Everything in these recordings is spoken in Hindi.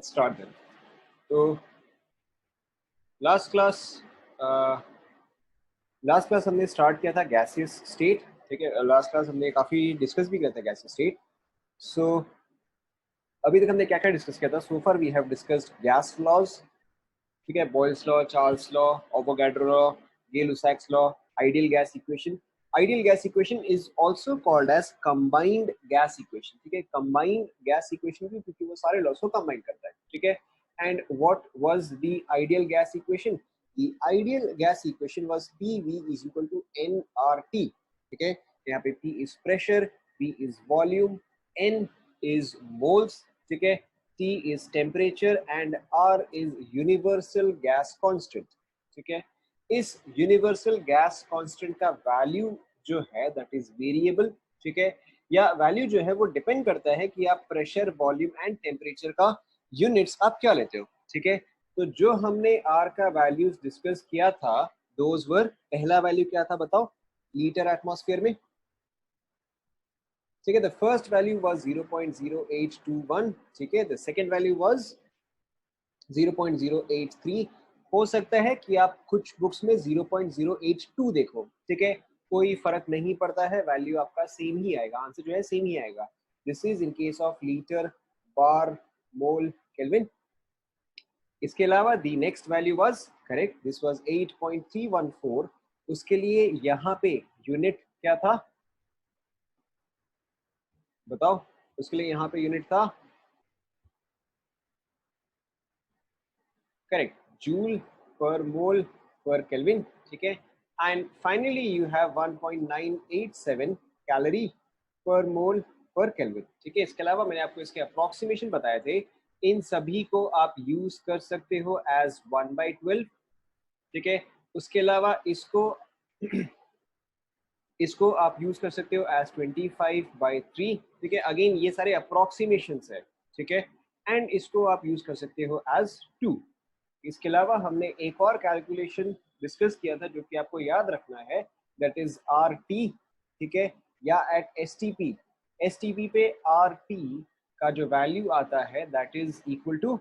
Start then. तो लास्ट क्लास हमने स्टार्ट किया था गैसियस स्टेट। ठीक है, लास्ट क्लास हमने काफी डिस्कस भी किया था गैसियस स्टेट। सो अभी तक हमने क्या क्या डिस्कस किया था? So far we have discussed gas laws. ठीक है, Boyle's law, Charles law, Avogadro law, Gay Lussac's law, ideal gas equation. Ideal gas equation is also called as combined gas equation. ठीक है, कंबाइंड गैस इक्वेशन क्योंकि वो सारे लॉस को कंबाइन करता है। ठीक है, and what was the ideal gas equation? The ideal gas equation was PV is equal to nRT. ठीक है, यहाँ पे P is pressure, V is volume, N is moles, ठीक है, T is temperature and R is universal gas constant. ठीक है, इस universal gas constant का वैल्यू जो है दैट इज वेरिएबल। ठीक है, या वैल्यू जो है वो डिपेंड करता है कि आप प्रेशर, वॉल्यूम एंड टेम्परेचर का यूनिट्स आप क्या लेते हो। ठीक है, तो जो हमने R का वैल्यूज डिस्कस किया था दोज वर, पहला वैल्यू क्या था बताओ? लीटर एटमॉस्फेयर में। ठीक है, द फर्स्ट वैल्यू वाज 0.0821। ठीक है, द सेकंड वैल्यू वाज 0.083। हो सकता है कि आप कुछ बुक्स में 0.082 देखो। ठीक है, कोई फर्क नहीं पड़ता है, वैल्यू आपका सेम ही आएगा, आंसर जो है सेम ही आएगा। This is in case of litre, bar, mole, kelvin. इसके अलावा दी next value was correct, this was 8.314। उसके लिए यहाँ पे यूनिट क्या था बताओ? उसके लिए यहाँ पे यूनिट था करेक्ट, जूल पर मोल पर केल्विन। ठीक है, and finally you have 1.987 calorie पर मोल पर केल्विन। ठीक है, इसके अलावा मैंने आपको इसके अप्रोक्सीमेशन बताए थे, इन सभी को आप यूज कर सकते हो एज 1/12। ठीक है, उसके अलावा इसको आप यूज कर सकते हो एज 25/3। ठीक है, अगेन ये सारे अप्रोक्सीमेशन है। ठीक है, एंड इसको आप यूज कर सकते हो एज 2। इसके अलावा हमने एक और कैलकुलेशन डिस्कस किया था जो कि आपको याद रखना है, दैट इज आर टी। ठीक है, या at S T P. S T P पे आर टी का जो वैल्यू आता है that is equal to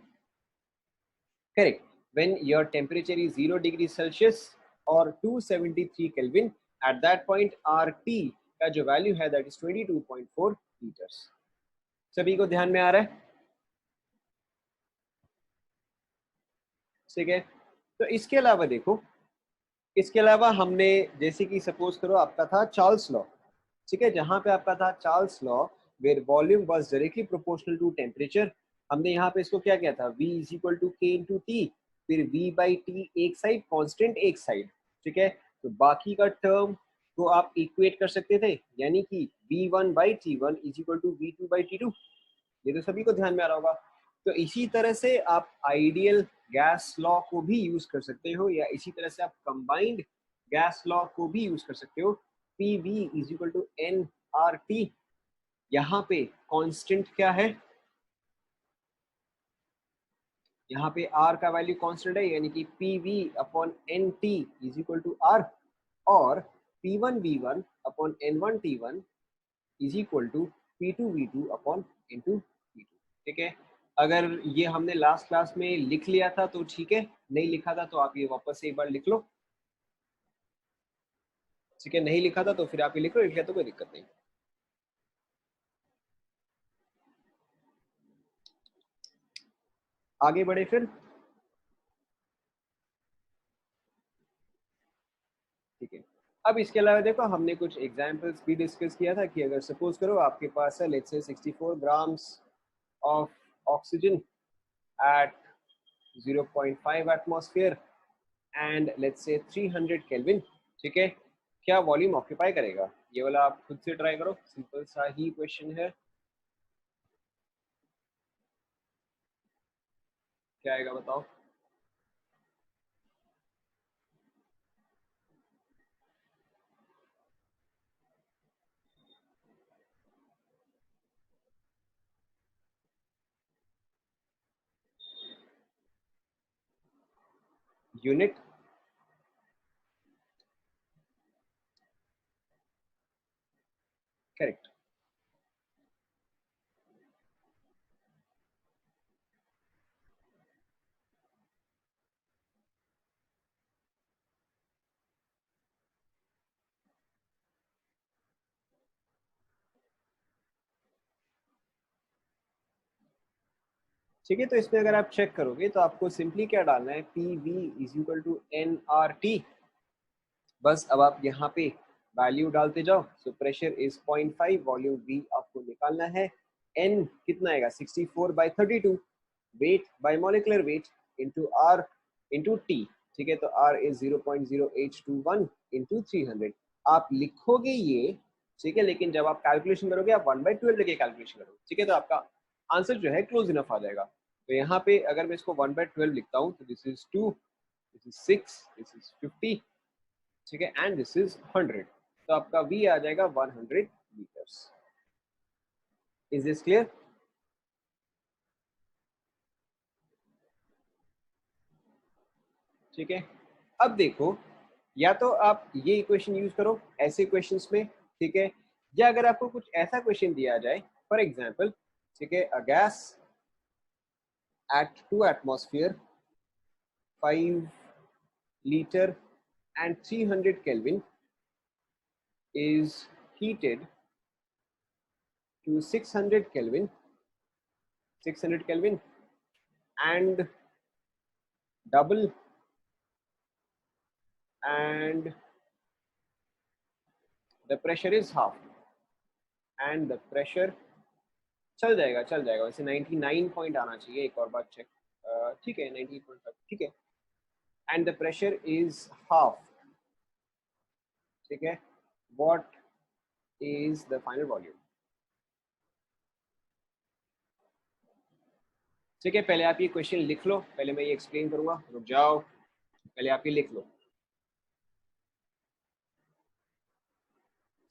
correct, when your temperature is 0 degree Celsius or 273 Kelvin, at that point RT का जो वैल्यू है that is 22.4 liters। सभी को ध्यान में आ रहा है? ठीक है, तो इसके अलावा देखो, इसके अलावा हमने जैसे कि सपोज करो आपका था चार्ल्स लॉ। ठीक है, जहां पे आपका था Charles law where volume was directly proportional to temperature. हमने यहाँ पे इसको क्या किया था? V is equal to K into T, फिर V/T एक साइड, कांस्टेंट एक साइड। ठीक है, तो बाकी का टर्म को आप इक्वेट कर सकते थे, यानी कि V1/T1 is equal to V2/T2। ये तो सभी को ध्यान में आ रहा होगा। तो इसी तरह से आप आइडियल गैस लॉ को भी यूज कर सकते हो, या इसी तरह से आप कंबाइंड गैस लॉ को भी यूज कर सकते हो। P V is equal to N R T. यहाँ पे कांस्टेंट क्या है? यहाँ पे आर का वैल्यू कांस्टेंट है, यानी कि P V upon N T is equal to R, और P1V1 upon N1T1 is equal to P2V2 upon N2V2। ठीक है, अगर ये हमने लास्ट क्लास में लिख लिया था तो ठीक है, नहीं लिखा था तो आप ये वापस से एक बार लिख लो। ठीक है, नहीं लिखा था तो फिर आप ये लिख लो, लिख लिया तो कोई दिक्कत नहीं। आगे बढ़े फिर। ठीक है, अब इसके अलावा देखो हमने कुछ एग्जांपल्स भी डिस्कस किया था कि अगर सपोज करो आपके पास है let's say 64 grams of oxygen at 0.5 atmosphere and let's say 300 kelvin. ठीक है, क्या वॉल्यूम ऑक्यूपाई करेगा? ये वाला आप खुद से ट्राई करो, सिंपल सा ही क्वेश्चन है। क्या आएगा बताओ? Unit correct. ठीक है। तो इसमें अगर आप चेक करोगे तो आपको सिंपली क्या डालना है, P V is equal to N R T. बस अब आप यहाँ पे वैल्यू डालते जाओ। So pressure is 0.5, volume V आपको निकालना है, एन कितना आएगा 64/32, weight by molecular weight into R into T. ठीक है, तो आर इज 0.0821 इंटू 300। आप लिखोगे ये, ठीक है, लेकिन जब आप कैलकुलेशन करोगे आप 1/12 लेके कैलकुलेशन करोगे, ठीक है, तो आपका आंसर जो है क्लोज इनफ आ जाएगा। तो यहाँ पे अगर मैं इसको 1/12 लिखता हूँ तो this is 2, this is 6, this is 50, ठीक है, एंड दिस इज 100। तो आपका V आ जाएगा 100 लीटर्स। Is this clear? ठीक है। अब देखो, या तो आप ये इक्वेशन यूज करो ऐसे क्वेश्चंस में, ठीक है, या अगर आपको कुछ ऐसा क्वेश्चन दिया जाए, फॉर एग्जांपल, ठीक है, a gas at 2 atmosphere, 5 liter and 300 Kelvin is heated to 600 Kelvin, 600 Kelvin and double, and the pressure is half, and the pressure, चल जाएगा वैसे 99 पॉइंट आना चाहिए, एक और बार चेक, ठीक है 98.5, ठीक है, and the pressure is half, ठीक है, what is the final volume. ठीक है, पहले आप ये क्वेश्चन लिख लो, पहले मैं ये एक्सप्लेन करूंगा, रुक जाओ, पहले आप ये लिख लो।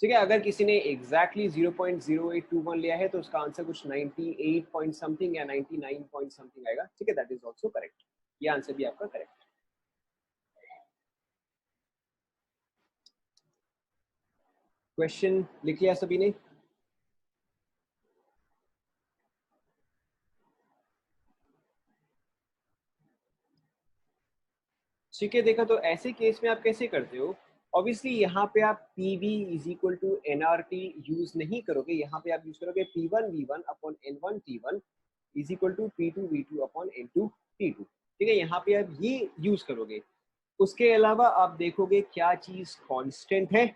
ठीक है, अगर किसी ने एग्जैक्टली 0.0821 लिया है तो उसका आंसर कुछ 98 पॉइंट समथिंग या 99 पॉइंट समथिंग आएगा, ठीक है, दैट इज ऑल्सो करेक्ट, ये आंसर भी आपका करेक्ट। क्वेश्चन लिख लिया सभी ने? ठीक है, देखा, तो ऐसे केस में आप कैसे करते हो, ऑब्वियसली यहाँ पे आप P V is equal to N R T use नहीं करोगे, यहाँ पे आप यूज करोगे P one V one upon N one T one is equal to P two V two upon N two T two, ठीक है, यहाँ पे आप ये यूज करोगे। उसके अलावा आप देखोगे क्या चीज कांस्टेंट है,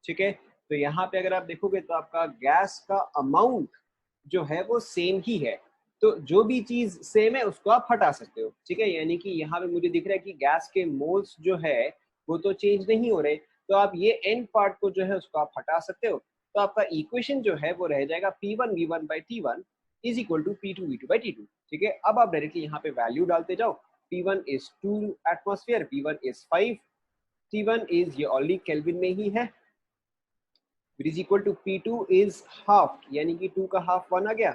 ठीक है, तो यहाँ पे अगर आप देखोगे तो आपका गैस का अमाउंट जो है वो सेम ही है, तो जो भी चीज सेम है उसको आप हटा सकते हो, ठीक है, यानी कि यहाँ पे मुझे दिख रहा है कि गैस के मोल्स जो है वो तो चेंज नहीं हो रहे, तो आप ये एन पार्ट को जो है उसको आप हटा सकते हो, तो आपका इक्वेशन जो है वो रह जाएगा P1V1/T1 is equal to P2V2/T2, ठीक है। अब आप डायरेक्टली यहाँ पे वैल्यू डालते जाओ, P1 is 2 atmosphere, P1 is 5, T1 is ये ऑलरेडी केल्विन में ही है, it is equal to P2 is half, यानी कि 2 का हाफ 1 आ गया,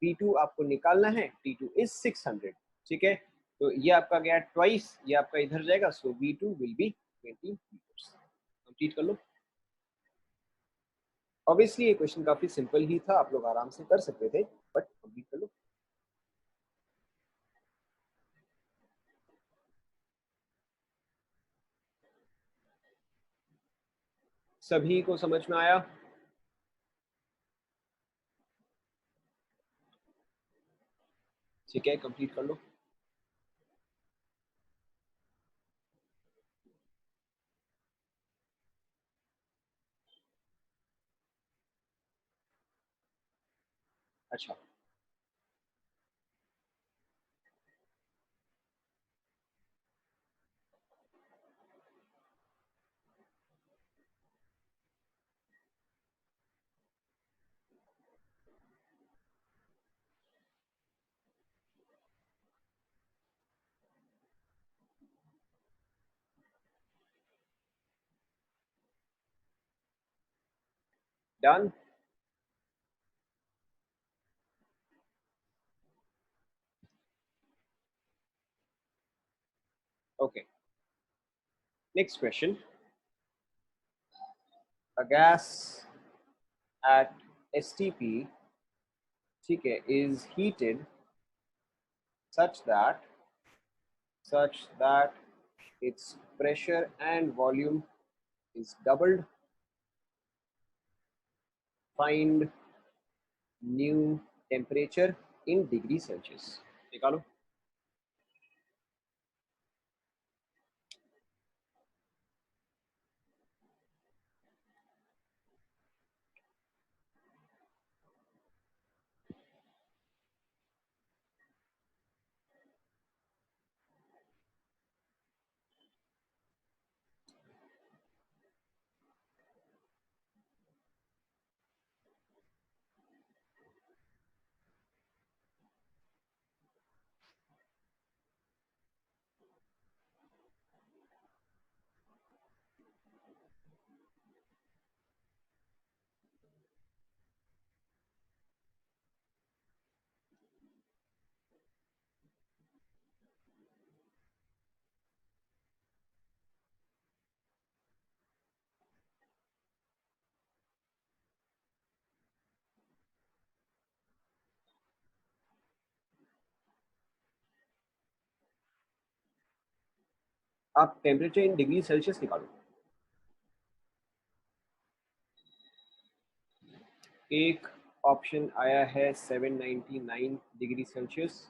P2 आपको निकालना है, T2 इज 600, ठीक है, तो ये आपका गया ट्वाइस, ये आपका इधर जाएगा, सो V2 will be 20 litres. Complete कर लो। ऑब्वियसली ये क्वेश्चन काफी सिंपल ही था, आप लोग आराम से कर सकते थे, बट कंप्लीट कर लो। सभी को समझ में आया? ठीक है, कंप्लीट कर लो। अच्छा, done. Okay, next question, a gas at STP, ठीक है, is heated such that its pressure and volume is doubled. Find new temperature in degree Celsius. निकालो। आप टेम्परेचर इन डिग्री सेल्सियस निकालो। एक ऑप्शन आया है 799 डिग्री सेल्सियस,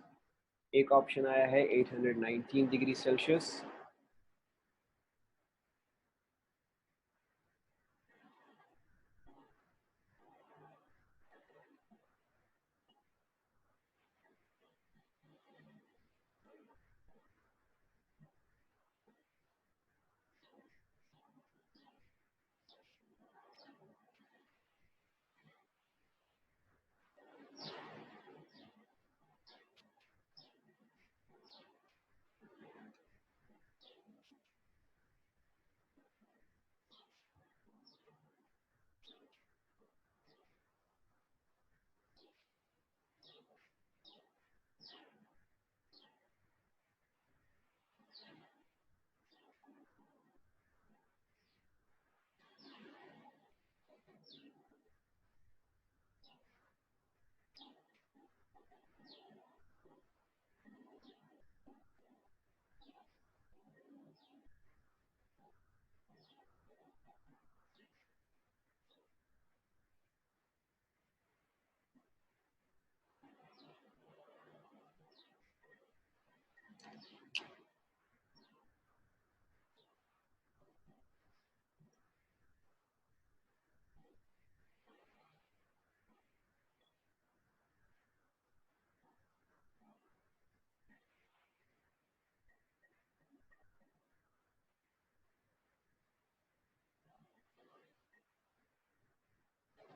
एक ऑप्शन आया है 819 डिग्री सेल्सियस।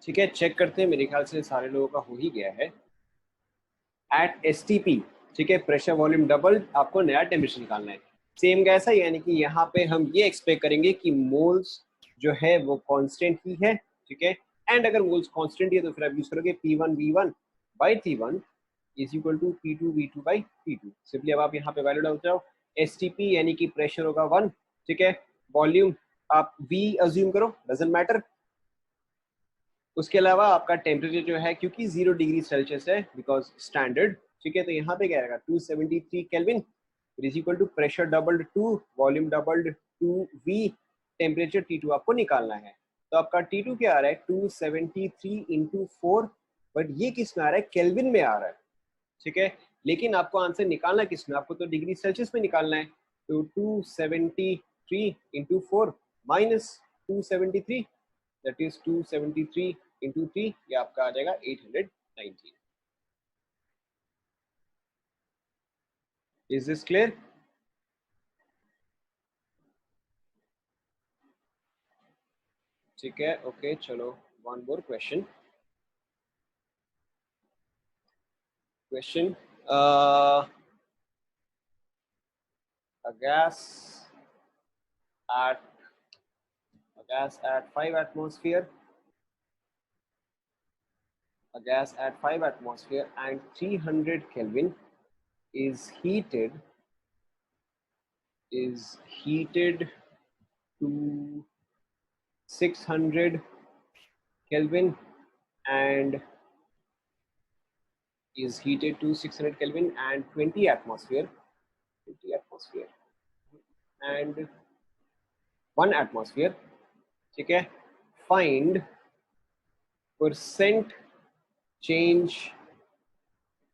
ठीक है, चेक करते हैं, मेरे ख्याल से सारे लोगों का हो ही गया है। एट एसटीपी, ठीक है, प्रेशर वॉल्यूम डबल, आपको नया टेम्परेचर निकालना है। सेम कैसा, यानी कि यहाँ पे हम ये एक्सपेक्ट करेंगे कि मोल्स जो है वो कांस्टेंट ही है, ठीक है। एंड अगर मोल्स कांस्टेंट है तो फिर आप यूज करोगे P1V1 by T1 is equal to P2V2 by T2। Simply अब आप यहाँ पे वैल्यू डालते जाओ। एसटीपी यानी कि प्रेशर होगा 1, ठीक है। वॉल्यूम आप V अज्यूम करो, डजेंट मैटर। उसके अलावा आपका टेम्परेचर जो है, क्योंकि 0 डिग्री सेल्सियस है बिकॉज स्टैंडर्ड, ठीक है, तो यहाँ पे क्या रहेगा 273 kelvin is equal to pressure doubled 2, volume doubled 2V, temperature T2 आपको निकालना है। तो आपका T2 क्या आ रहा है 273 इंटू 4, बट ये किस में आ रहा है, केल्विन में आ रहा है, ठीक है। लेकिन आपको आंसर निकालना किस में, आपको तो डिग्री सेल्सियस में निकालना है। तो 273 into 4 minus 273, that is 273 into 3, ये आपका आ जाएगा 819। Is this clear? ठीक है, ओके, चलो one more question. Question, a at gas at 5 atmosphere, a gas at 5 atmosphere and 300 Kelvin is heated to 600 Kelvin and is heated to 600 Kelvin and 20 atmosphere and 1 atmosphere, ठीक है। Find percent change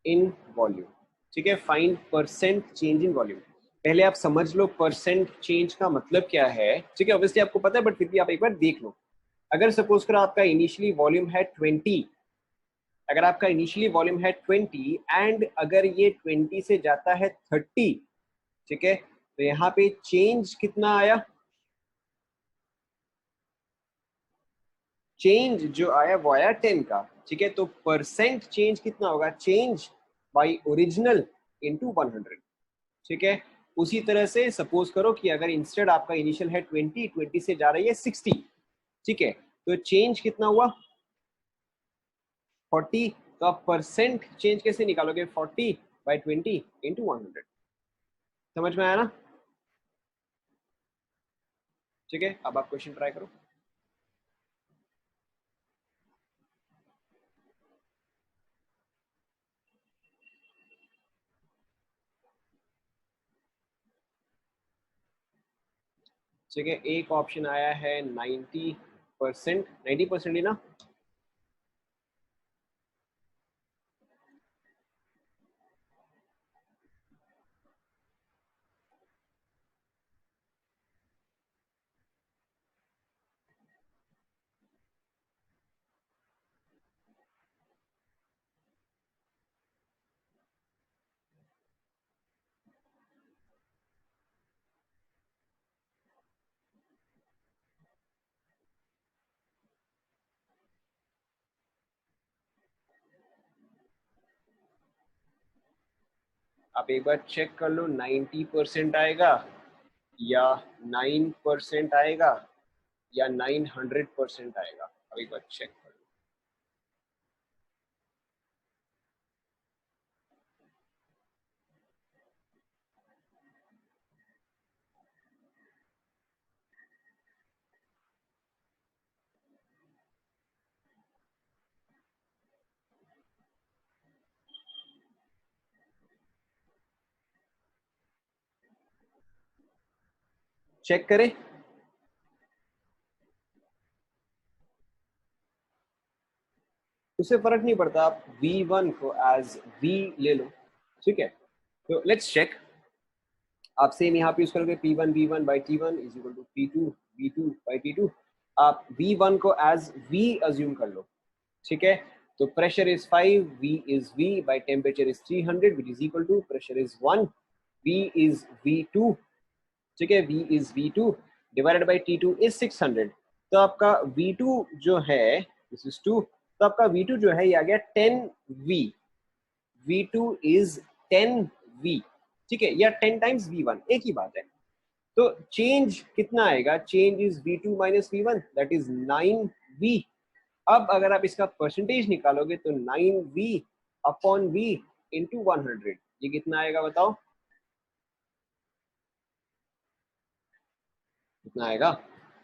in volume, ठीक है, find percent change in volume. पहले आप समझ लो परसेंट चेंज का मतलब क्या है, ठीक है, ऑब्वियसली आपको पता है बट फिर भी आप एक बार देख लो। अगर सपोज करो आपका इनिशियली वॉल्यूम है 20, अगर आपका इनिशियली वॉल्यूम है 20 एंड अगर ये 20 से जाता है 30, ठीक है, तो यहाँ पे चेंज कितना आया, चेंज जो आया वो आया 10 का, ठीक है, तो परसेंट चेंज कितना होगा, चेंज बाय ओरिजिनल इनटू 100, ठीक है। उसी तरह से सपोज करो कि अगर इंस्टेड आपका इनिशियल है 20, 20 से जा रही है 60, ठीक है, तो चेंज कितना हुआ 40, तो आप परसेंट चेंज कैसे निकालोगे, 40 बाई 20 इंटू 100। समझ में आया ना, ठीक है, अब आप क्वेश्चन ट्राई करो। ठीक है, एक ऑप्शन आया है 90%, 90% ही ना, आप एक बार चेक कर लो 90% आएगा या 9% आएगा या 900% आएगा, अब एक बार चेक कर लो। चेक करें, उससे फर्क नहीं पड़ता, आप V1 को एज V ले लो, ठीक है, तो लेट्स चेक। आप सेम यहाँ पे यूज करोगे P1 V1 by T1 is equal to P2 V2 by T2। आप V1 को एज V अज्यूम कर लो, ठीक है, तो pressure is 5, V is V by temperature is 300 which is equal to pressure is 1, V is V2, ठीक है, V is V2 divided by T2 is 600। तो आपका V2 जो है दिस इज 2, तो आपका V2 जो है ये आ गया 10V, V2 इज 10V, ठीक है, या 10 टाइम्स V1 एक ही बात है। तो चेंज कितना आएगा, change is V2 minus V1 that is 9V। अब अगर आप इसका परसेंटेज निकालोगे तो 9V अपॉन V इंटू 100, ये कितना आएगा बताओ, कितना आएगा,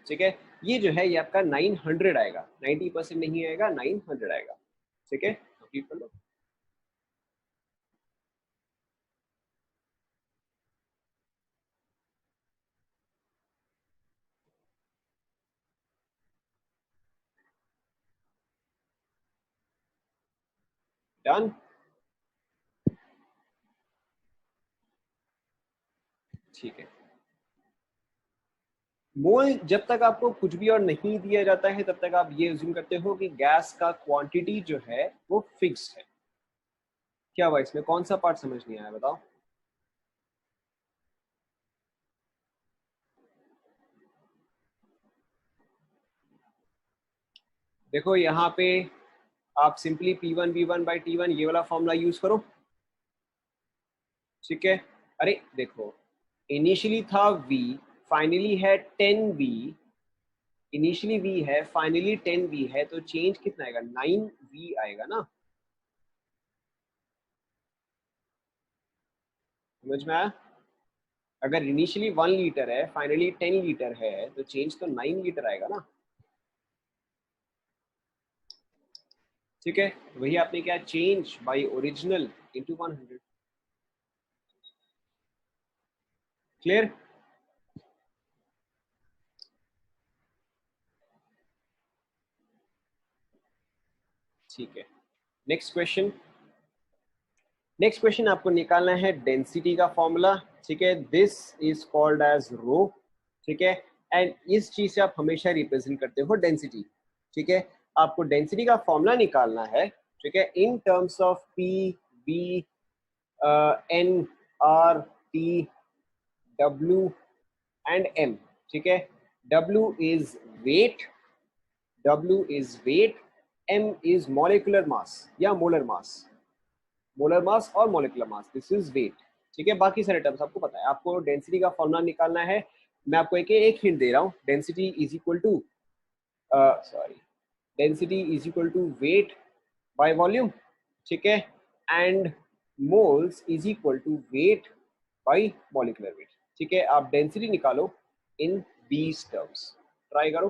ठीक है, ये जो है ये आपका 900 आएगा, 90% नहीं आएगा, 900 आएगा, ठीक है, कंप्लीट कर लो। डन, ठीक है। मोल जब तक आपको कुछ भी और नहीं दिया जाता है तब तक आप ये अज्यूम करते हो कि गैस का क्वांटिटी जो है वो फिक्स्ड है। क्या हुआ इसमें, कौन सा पार्ट समझ नहीं आया बताओ। देखो यहाँ पे आप simply P1 V1 by T1 ये वाला फॉर्मूला यूज करो, ठीक है। अरे देखो इनिशियली था V, फाइनली है 10V, इनिशियली V है फाइनली 10V है, तो चेंज कितना आएगा 9V आएगा ना, समझ में आया। अगर इनिशियली 1 लीटर है फाइनली 10 लीटर है तो चेंज तो 9 लीटर आएगा ना, ठीक है, वही आपने क्या change bye original into 100। Clear, ठीक है। नेक्स्ट क्वेश्चन, नेक्स्ट क्वेश्चन आपको निकालना है डेंसिटी का फॉर्मूला, ठीक है। दिस इज कॉल्ड एज रो, ठीक है। एंड इस चीज से आप हमेशा रिप्रेजेंट करते हो डेंसिटी, ठीक है। आपको डेंसिटी का फॉर्मूला निकालना है, ठीक है, in terms of P V N R T W and M, ठीक है। W is weight, W is weight, M is molecular mass या molar mass, मोलर मास और molecular mass, this is weight, ठीक है। बाकी सारे टर्म्स आपको पता है। आपको डेंसिटी का फॉर्मूला निकालना है। मैं आपको एक हिंट दे रहा हूँ, density is equal to sorry density is equal to weight by volume, ठीक है। And moles is equal to weight by molecular weight, ठीक है। आप डेंसिटी निकालो इन दीज टर्म्स, ट्राई करो।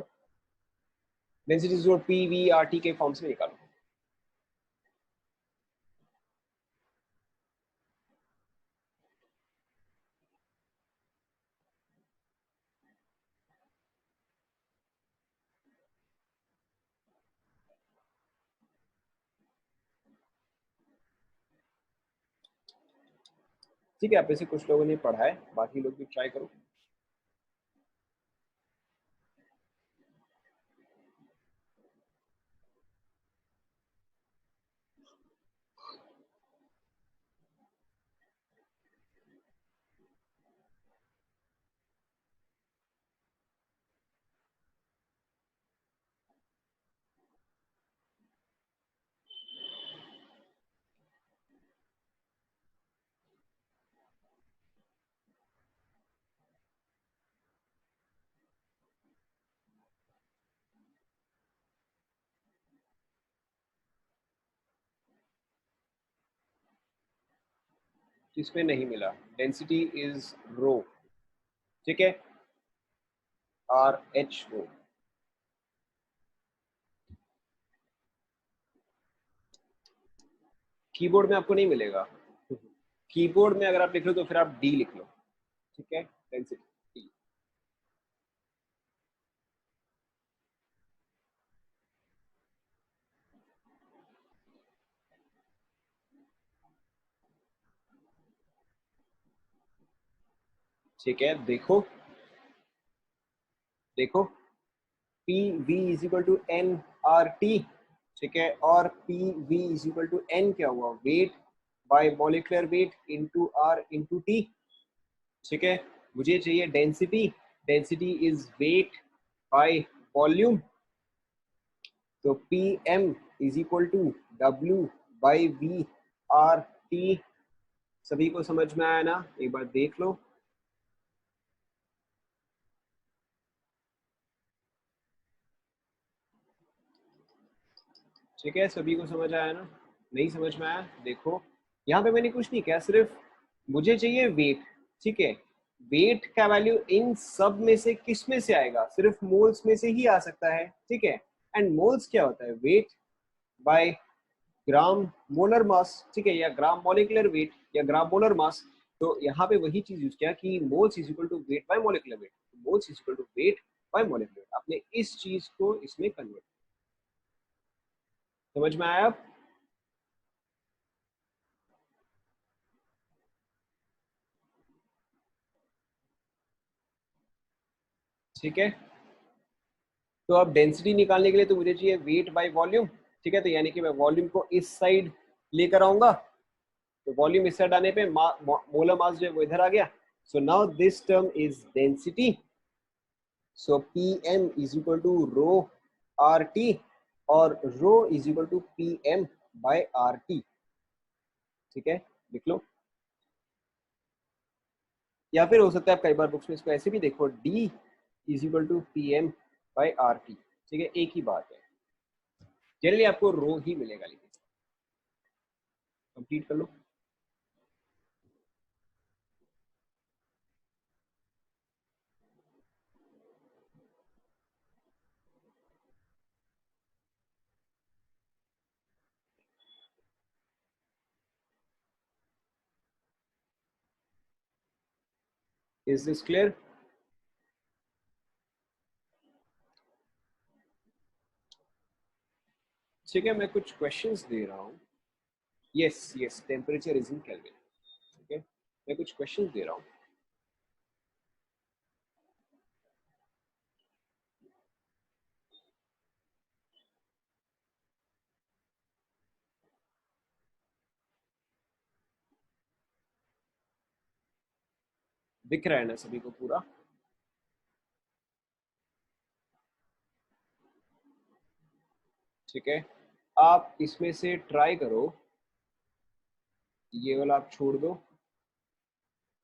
डेंसिटी जो पी वी आर टी के फॉर्म्स में निकालो। ठीक है, आप ऐसे कुछ लोगों ने पढ़ा है, बाकी लोग भी ट्राई करो। इसमें नहीं मिला, डेंसिटी इज रो, ठीक है, आर एच ओ। कीबोर्ड में आपको नहीं मिलेगा। कीबोर्ड में अगर आप लिख लो तो फिर आप डी लिख लो, ठीक है, डेंसिटी डी, ठीक है। देखो देखो, P V is equal to N R T, ठीक है। और P V is equal to N क्या हुआ, weight by molecular weight into R into T, ठीक है। मुझे चाहिए density, density is weight by volume, तो P M is equal to W by V R T. सभी को समझ में आया ना, एक बार देख लो। ठीक है, सभी को समझ आया ना, नहीं समझ में आया देखो, यहाँ पे मैंने कुछ नहीं किया, सिर्फ मुझे चाहिए वेट, ठीक है। वेट का वैल्यू इन सब में से किस में से आएगा, सिर्फ मोल्स में से ही आ सकता है, ठीक है। एंड मोल्स क्या होता है, weight by gram molar mass, ठीक है, या ग्राम मॉलिक्यूलर वेट या ग्राम मोलर मास। तो यहाँ पे वही चीज यूज किया कि moles is equal to weight by molecular weight, moles is equal to weight by molecular weight. आपने इस चीज को इसमें कन्वर्ट, समझ में आया अब? ठीक है, तो अब डेंसिटी निकालने के लिए तो मुझे चाहिए वेट बाय वॉल्यूम, ठीक है। तो यानी कि मैं वॉल्यूम को इस साइड लेकर आऊंगा, तो वॉल्यूम इस साइड आने पे मोलर मास जो है वो इधर आ गया। So now this term is density, so P M is equal to rho R T, और rho is equal to P M by R T, ठीक है, लिख लो। या फिर हो सकता है आप कई बार बुक्स में इसको ऐसे भी देखो, D is equal to P M by R T, ठीक है, एक ही बात है। जनरली आपको रो ही मिलेगा, लेकिन कंप्लीट कर लो। Is this clear? ठीक है, मैं कुछ क्वेश्चंस दे रहा हूँ, yes yes, temperature is in kelvin. ठीक है, मैं कुछ क्वेश्चन दे रहा हूँ। दिख रहा है ना सभी को पूरा? ठीक है, आप इसमें से ट्राई करो, ये वाला आप छोड़ दो,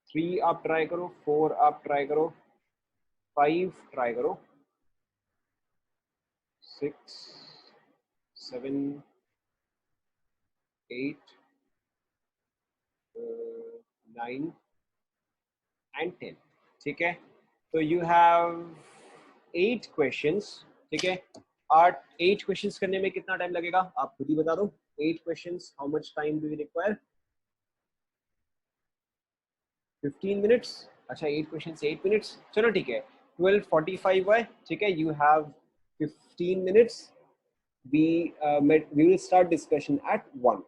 3 आप ट्राई करो, 4 आप ट्राई करो, 5 ट्राई करो, 6, 7, 8, 9 एंड 10। ठीक है, तो यू हैव 8 क्वेश्चंस। ठीक है, 8 क्वेश्चंस करने में कितना टाइम लगेगा आप खुद ही बता दो। 8 questions, how much time do you require? 15 minutes. अच्छा, 8 क्वेश्चंस 8 मिनट्स, चलो ठीक है, 12:45 है। ठीक है, you have 15 minutes. We will start discussion at 1.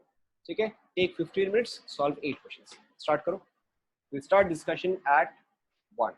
ठीक है, take 15 minutes, solve 8 questions, start करो। We'll start discussion at 1.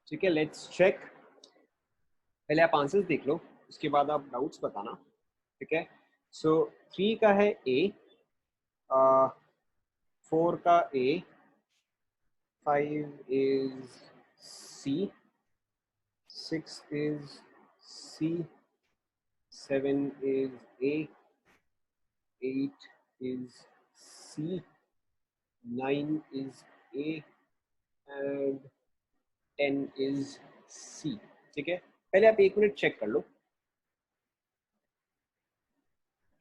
ठीक है, लेट्स चेक। पहले आप आंसर्स देख लो, उसके बाद आप डाउट्स बताना। ठीक है, सो 3 का है ए, 4 का A, 5 is C, 6 is C, 7 is A, 8 is C, 9 is A and 10 is C। ठीक है, पहले आप 1 मिनट चेक कर लो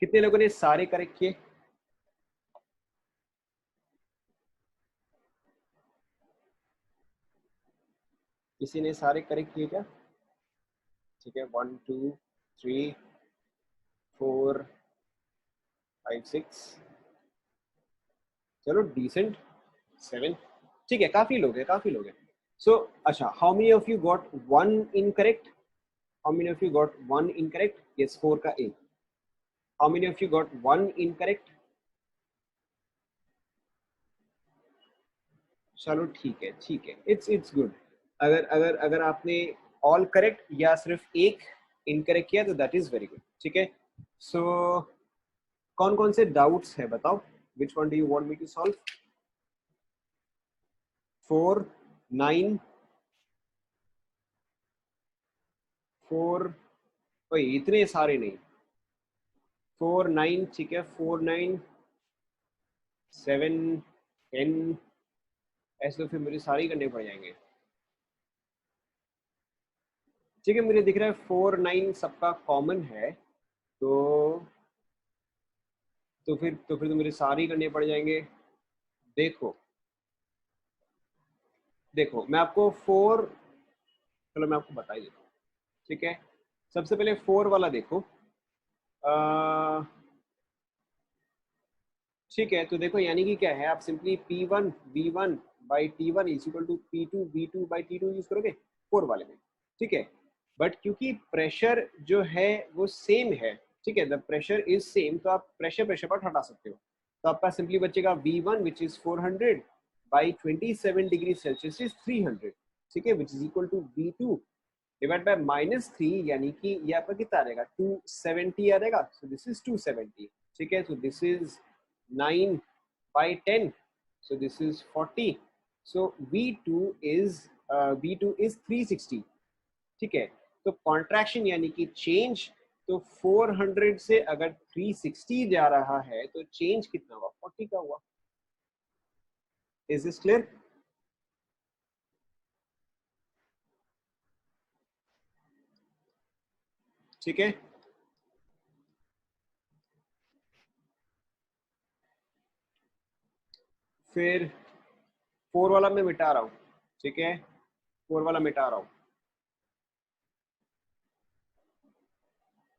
कितने लोगों ने सारे करेक्ट किए। किसी ने सारे करेक्ट किए क्या? ठीक है, 1 2 3 4 5 6, चलो डिसेंट, 7। ठीक है, काफी लोग हैं, काफी लोग हैं। सो अच्छा, how many of you got 1 incorrect? How many of you got 1 incorrect? Yes, 4 का A. How many of you got 1 incorrect? चलो ठीक है, ठीक है, इट्स गुड। अगर अगर अगर आपने ऑल करेक्ट या सिर्फ एक इनकरेक्ट किया तो दैट इज वेरी गुड। ठीक है, सो कौन कौन से डाउट्स है बताओ, which one do you want me to solve? 4 9 4, भाई इतने सारे नहीं। 4 9, ठीक है, 4 9 7 10, ऐसे तो फिर मुझे सारे ही करने पड़ जाएंगे। ठीक है, मुझे दिख रहा है 4 9 सबका कॉमन है, तो फिर तो मुझे सारे ही करने पड़ जाएंगे। देखो देखो, मैं आपको 4, चलो मैं आपको बता ही देता हूँ। ठीक है, सबसे पहले 4 वाला देखो। ठीक है, तो देखो यानी कि क्या है, आप simply P1 V1 by T1 is equal to P2 V2 by T2 use करोगे 4 वाले में। ठीक है, बट क्योंकि प्रेशर जो है वो सेम है, ठीक है, द प्रेशर इज सेम, तो आप प्रेशर प्रेशर पर हटा सकते हो। तो आपका सिंपली बचेगा V1 which is 400 by 27 degree celsius is 300। ठीक है, which is equal to V2 divide by -3, यानी कि ये आपका कितना आ जाएगा, 270 आ जाएगा। So this is 270। ठीक है, so this is 9 by 10, so this is 40, so V2 is 360। ठीक है, तो कॉन्ट्रैक्शन यानी कि चेंज, तो 400 से अगर 360 जा रहा है तो चेंज कितना हुआ, 40 का हुआ। Is this clear? ठीक है, फिर 4 वाला मैं मिटा रहा हूँ। ठीक है, 4 वाला मिटा रहा हूँ।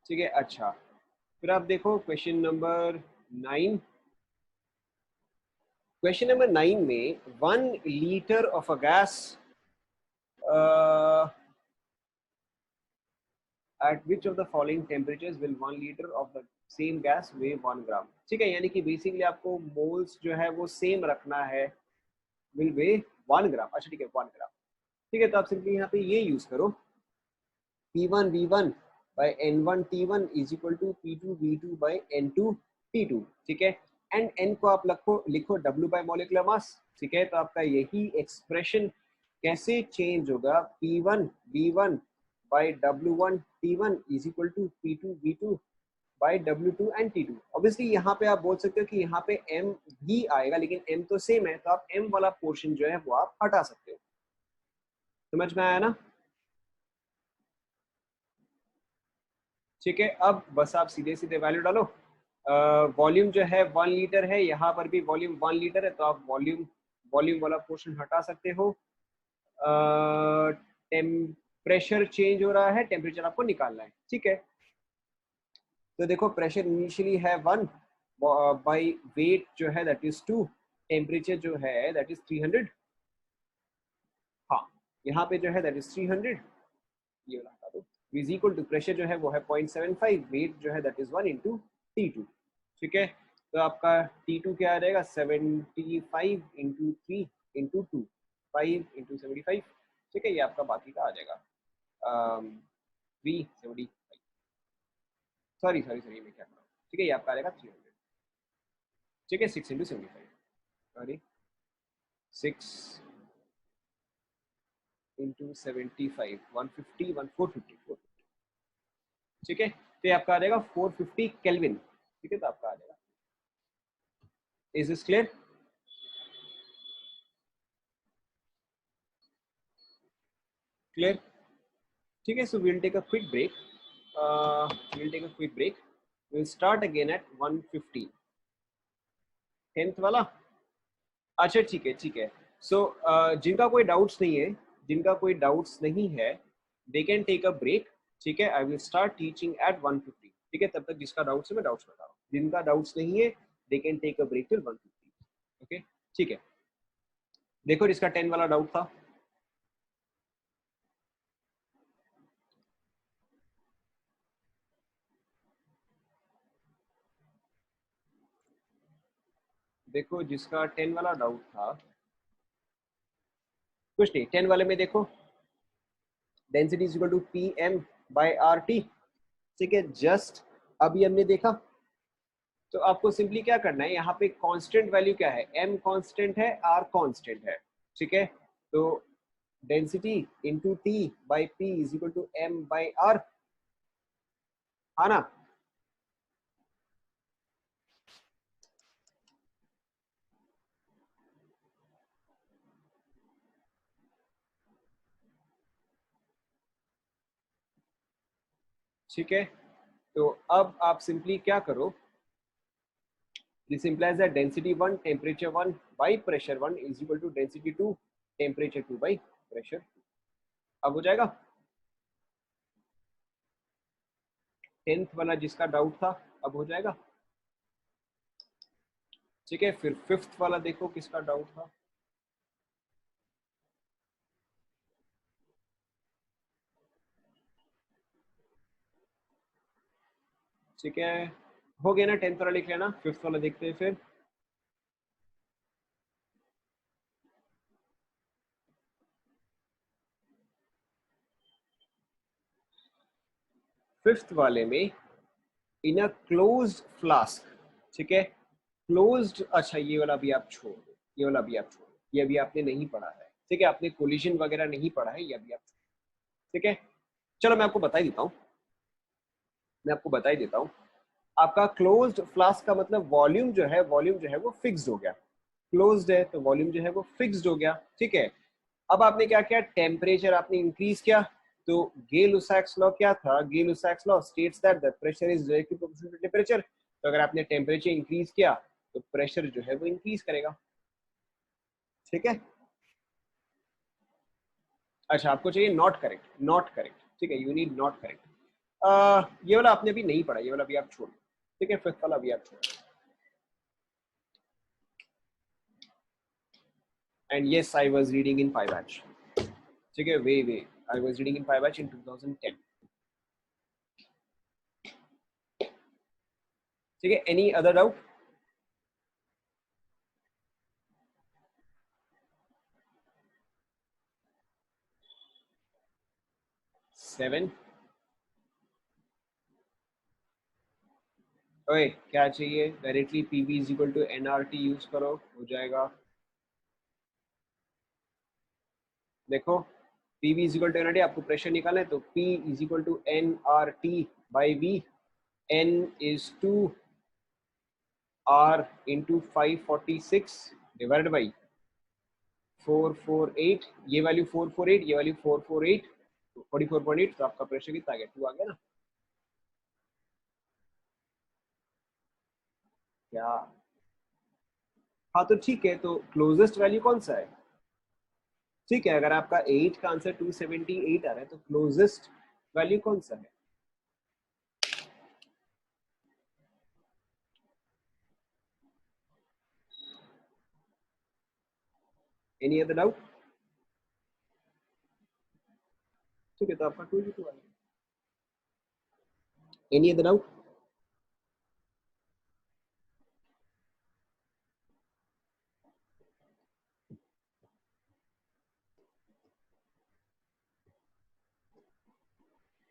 ठीक है, अच्छा, फिर आप देखो क्वेश्चन नंबर 9। क्वेश्चन नंबर 9 में 1 litre of a gas at which of the following temperatures will 1 liter of the same gas weigh 1 ग्राम। ठीक है, यानी कि बेसिकली आपको मोल्स जो है वो सेम रखना है, विल वे 1 ग्राम। अच्छा ठीक है, 1 ग्राम। ठीक है, तो आप सिंपली यहाँ पे ये यूज करो, P1 V1 by N1 T1 is equal to P2 V2 by N2 T2। ठीक है, एंड N को आप लिखो W by molecular mass। ठीक है, तो आपका यही एक्सप्रेशन कैसे चेंज होगा, P1 V1 by W1 T1 is equal to P2 V2 by W2 and T2। Obviously यहाँ पे आप बोल सकते हो कि यहाँ पे M भी आएगा, लेकिन M तो सेम है, तो आप M वाला पोर्शन जो है वो आप हटा सकते हो। समझ में आया ना? ठीक है, अब बस आप सीधे सीधे वैल्यू डालो। वॉल्यूम जो है 1 लीटर है, यहाँ पर भी वॉल्यूम 1 लीटर है, तो आप वॉल्यूम वॉल्यूम वाला पोर्शन हटा सकते हो। टेम्परेचर चेंज हो रहा है, टेम्परेचर आपको निकालना है। ठीक है, तो देखो प्रेशर इनिशियली है 1 बाई वेट जो है दैट इज 2, टेम्परेचर जो है दैट इज 300। हाँ, यहाँ पे जो है दैट इज 300, ये वाला हटा दो। इज इक्वल टू प्रेशर जो है वो है 0.75, वेट जो है दैट इज 1 इंटू T2। ठीक है, तो आपका T2 क्या आ जाएगा, 75 इंटू 3 इंटू 2, 5 इंटू 75। ठीक है, ये आपका बाकी का आ जाएगा V75, सॉरी सॉरी सॉरी मैं क्या कर रहा हूँ, ठीक है, ये आपका आ जाएगा 300, ठीक है, 6 × 75, सॉरी 6 × 75, 150, 450, ठीक है, तो ये आपका आ जाएगा 450 केल्विन, ठीक है, तो आपका आ जाएगा, इज दिस क्लियर? क्लियर, ठीक है, so will take a quick break, will take a quick break, will start again at 150, 10th वाला, अच्छा ठीक है ठीक है, सो जिनका कोई डाउट्स नहीं है, जिनका कोई डाउट्स नहीं है, they can take a break, ठीक है, I will start teaching at 150, ठीक है, तब तक जिसका डाउट्स है मैं डाउट्स बता रहा हूँ, जिनका डाउट्स नहीं है they can take a break till 150, okay, ठीक है, देखो जिसका 10 वाला डाउट था, देखो जिसका 10 वाला डाउट था, कुछ नहीं, 10 वाले में देखो density is equal to P M by R T, ठीक है, जस्ट अभी हमने देखा, तो आपको सिंपली क्या करना है, यहाँ पे कांस्टेंट वैल्यू क्या है, m कांस्टेंट है, r कांस्टेंट है, ठीक है, तो density into T by P is equal to m by r, है ना, ठीक है, तो अब आप सिंपली क्या करो, this implies that density 1 temperature 1 by pressure 1 is equal to density 2 temperature 2 by pressure 2, अब हो जाएगा, 10th वाला जिसका डाउट था अब हो जाएगा, ठीक है, फिर 5th वाला देखो किसका डाउट था, ठीक है, हो गया ना, 10th वाला लिख लेना, 5th वाला देखते हैं फिर, फिफ्थ वाले में इन अ क्लोज्ड फ्लास्क, ठीक है, क्लोज्ड, अच्छा ये वाला भी आप छोड़ दो, ये वाला भी आप छोड़ दो, ये अभी आपने नहीं पढ़ा है, ठीक है, आपने कोलिजन वगैरह नहीं पढ़ा है, ये अभी आप छोड़, ठीक है, चलो मैं आपको बता ही देता हूँ, मैं आपको बता ही देता हूँ, आपका क्लोज्ड फ्लास्क का मतलब वॉल्यूम जो है, वॉल्यूम जो है वो फिक्स्ड हो गया, क्लोज्ड है तो वॉल्यूम जो है वो फिक्स्ड हो गया, ठीक है, अब आपने क्या किया, टेम्परेचर आपने इंक्रीज किया, तो गेल-लुसाक्स लॉ क्या था, Gay Lussac's law states that the pressure is directly proportional to temperature, तो अगर आपने टेम्परेचर इंक्रीज किया तो प्रेशर जो है वो इंक्रीज करेगा, ठीक है, अच्छा आपको चाहिए नॉट करेक्ट, नॉट करेक्ट, ठीक है, यू नीड नॉट करेक्ट, ये वाला आपने अभी नहीं पढ़ा, ये वाला भी आप छोड़, ठीक है, फिफ्थ वाला भी आप छोड़, and yes I was reading in pi batch, ठीक है, way I was reading in pi batch in 2010, ठीक है, एनी अदर डाउट, 7, ओए क्या चाहिए, directly PV is equal to NRT use करो, हो जाएगा, देखो PV is equal to NRT, आपको प्रेशर निकालना है तो P is equal to N R T by V, N is 2 R into 546 divided by 448, ये वैल्यू 448, ये वैल्यू 448, 44.8, तो आपका प्रेशर कितना आ गया, 2 आ गया ना, क्या, हाँ तो ठीक है, तो क्लोजेस्ट वैल्यू कौन सा है, ठीक है, अगर आपका 8 का आंसर 278 आ रहा है तो क्लोजेस्ट वैल्यू कौन सा है, एनी अदर डाउट, ठीक है, तो आपका 22 आ गया, any other doubt,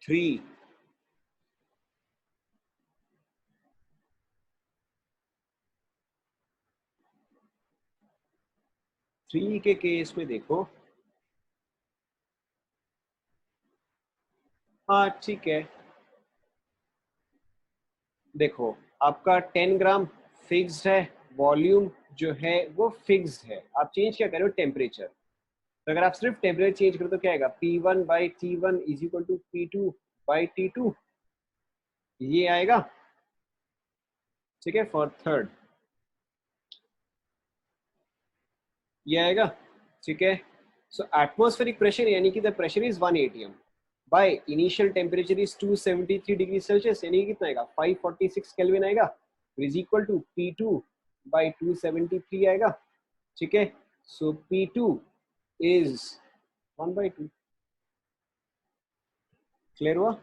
three. Three के केस में देखो, हाँ ठीक है, देखो आपका 10 ग्राम फिक्स्ड है, वॉल्यूम जो है वो फिक्स्ड है, आप चेंज क्या करो, टेम्परेचर। तो अगर आप सिर्फ टेम्परेचर चेंज करो तो क्या आएगा, P1/T1 is equal to P2/T2, ये आएगा। ठीक है, फॉर थर्ड ये आएगा। ठीक है, सो एटमॉस्फेरिक प्रेशर यानी कि the pressure is 1 atm by initial temperature is 273 degree Celsius, यानी कि कितना आएगा, 546 केल्विन आएगा, इज इक्वल टू P2/273 आएगा। ठीक है, सो P2 इज 1/2। क्लियर हुआ?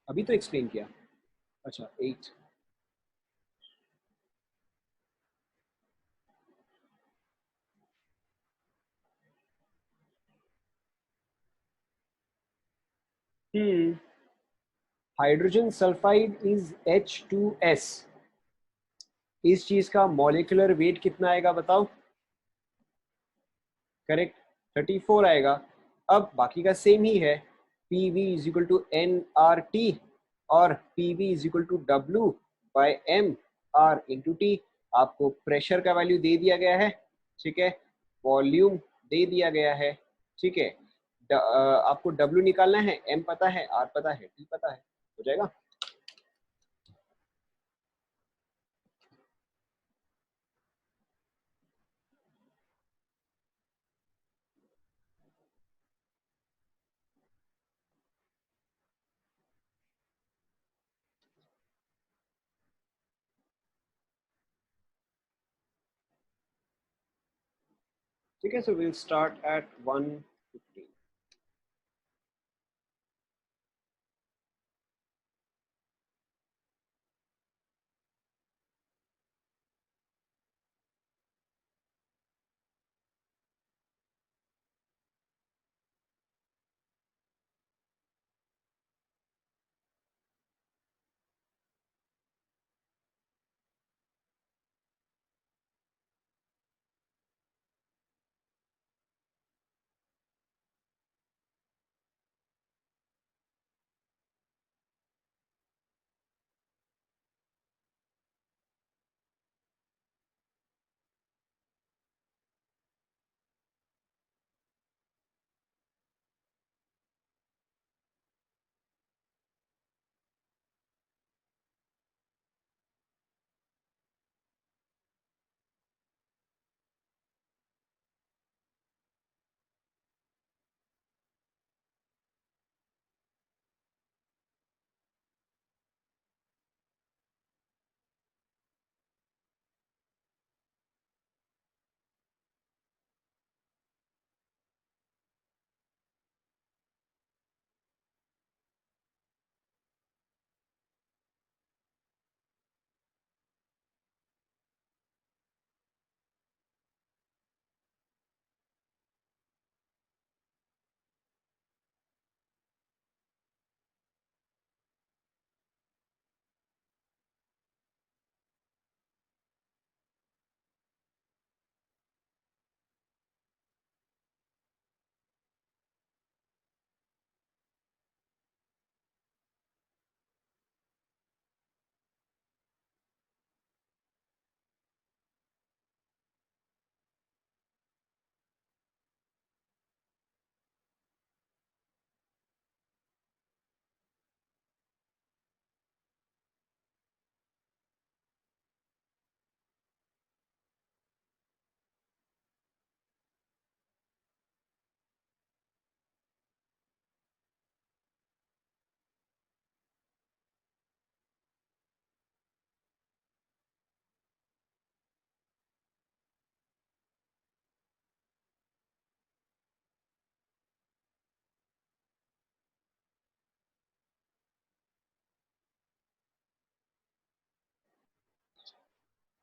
अभी तो एक्सप्लेन किया। अच्छा 8। हाइड्रोजन सल्फाइड इज H2S, इस चीज का मॉलिक्यूलर वेट कितना आएगा बताओ? करेक्ट, 34 आएगा। अब बाकी का सेम ही है, P V is equal to NRT, और P V is equal to W/M/R/T। आपको प्रेशर का वैल्यू दे दिया गया है, ठीक है, वॉल्यूम दे दिया गया है, ठीक है, आपको W निकालना है, M पता है, R पता है, T पता है, हो जाएगा। ठीक है, सो विल स्टार्ट एट 1:15।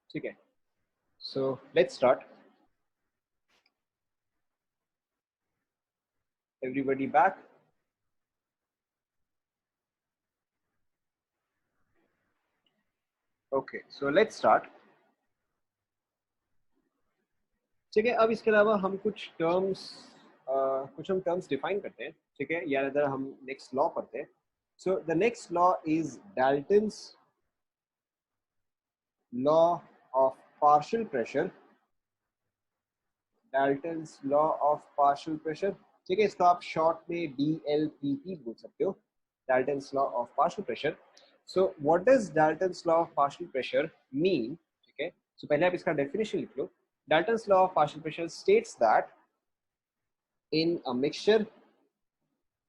ठीक है, so let's start. Everybody back. Okay, so let's start. ठीक है, अब इसके अलावा हम कुछ हम टर्म्स डिफाइन करते हैं. ठीक है, या अगर हम नेक्स्ट लॉ पढ़ते हैं. So the next law is Dalton's law of partial pressure. Dalton's law of partial pressure. ठीक है, इसको आप शॉर्ट में DLPP बोल सकते हो, Dalton's law of partial pressure. So what does Dalton's law of partial pressure mean? ठीक है, सो पहले आप इसका डेफिनेशन लिख लो. Dalton's law of partial pressure states that in a mixture,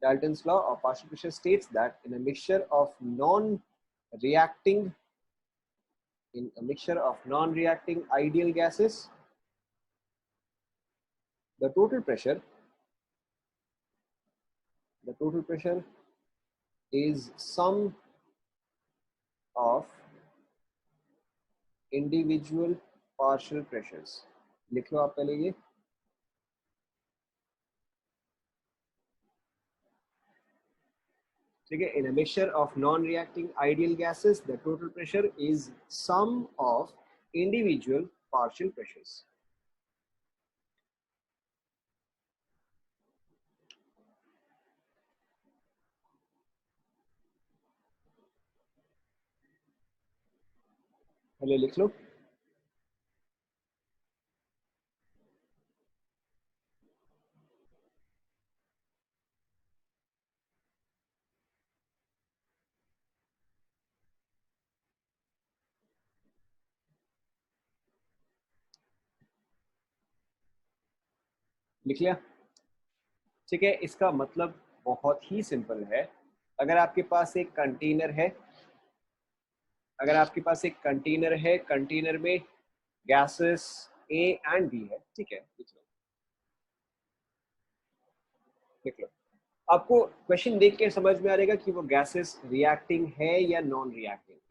Dalton's law of partial pressure states that in a mixture of non-reacting ideal gases, the total pressure is sum of individual partial pressures. लिख लो आप पहले ये. ठीक है, in a mixture of non-reacting ideal gases, the total pressure is sum of individual partial pressures. पहले लिख लो. लिख लिया. ठीक है, इसका मतलब बहुत ही सिंपल है. अगर आपके पास एक कंटेनर है, कंटेनर में गैसेस A एंड B है. ठीक है, लिख लो. आपको क्वेश्चन देख के समझ में आ रहेगा कि वो गैसेस रिएक्टिंग है या नॉन रिएक्टिंग है.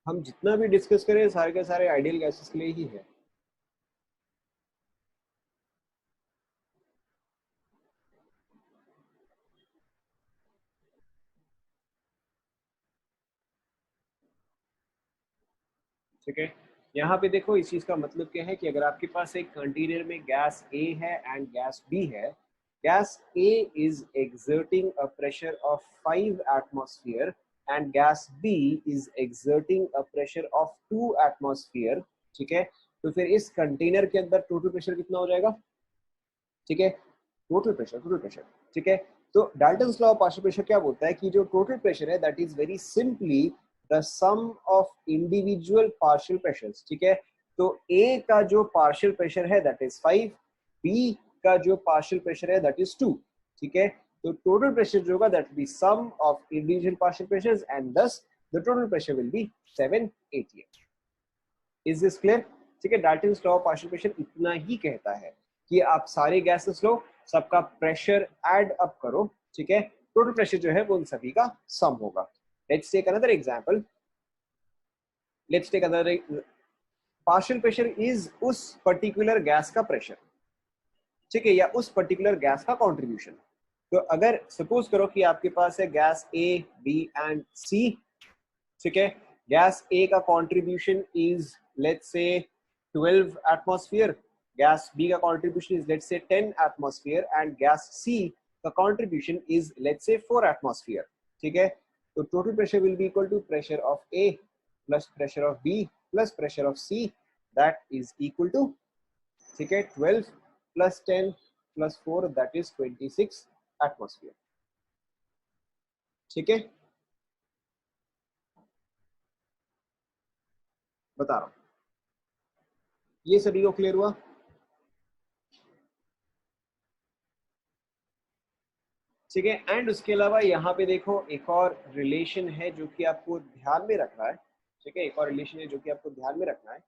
हम जितना भी डिस्कस करें सारे के सारे आइडियल गैसेस के लिए ही है. ठीक है, यहाँ पे देखो इस चीज का मतलब क्या है कि अगर आपके पास एक कंटेनर में गैस A है एंड गैस B है, gas A is exerting a pressure of 5 atmosphere and gas B is exerting a pressure of 2 atmosphere. ठीक है, तो फिर इस कंटेनर के अंदर टोटल प्रेशर कितना हो जाएगा? ठीक है, टोटल प्रेशर. ठीक है, तो Dalton's law of partial pressure क्या बोलता है कि जो टोटल प्रेशर है that is very simply the sum of individual partial pressures. ठीक है, तो A का जो पार्शियल प्रेशर है दैट इज 5, B का जो पार्शियल प्रेशर है दैट इज 2. ठीक है, तो टोटल प्रेशर जो होगा that will be sum of individual partial pressures and thus the total pressure will be 7 atm. Is this clear? ठीक है, Dalton's law of partial pressure इतना ही कहता है कि आप सारे गैसेस लो, सबका प्रेशर ऐड अप करो. ठीक है, टोटल प्रेशर जो है वो उन सभी का सम होगा. Let's take another example. Partial pressure is उस पर्टिकुलर गैस का प्रेशर. ठीक है, या उस पर्टिकुलर गैस का कंट्रीब्यूशन. तो अगर सपोज करो कि आपके पास है gas A, B and C. ठीक है, गैस A का contribution is let's say 12 atmosphere, gas B का contribution is let's say 10 atmosphere and gas C का contribution is let's say 4 atmosphere. ठीक है, तो total pressure will be equal to pressure of A plus pressure of B plus pressure of C that is equal to, ठीक है, 12 plus 10 plus 4 that is 26 atmosphere. ठीक है, बता रहा हूं, ये सभी को क्लियर हुआ? ठीक है, एंड उसके अलावा यहाँ पे देखो एक और रिलेशन है जो कि आपको ध्यान में रखना है। ठीक है, एक और रिलेशन है जो कि आपको ध्यान में रखना है।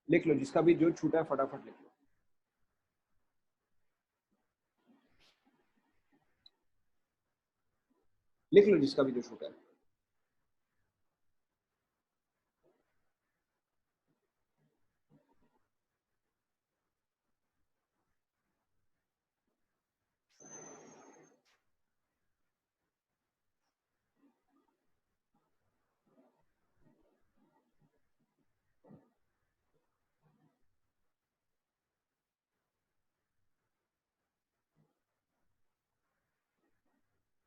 लिख लो, जिसका भी जो छूटा है फटाफट लिख लो। लिख लो जिसका भी जो छूटा है।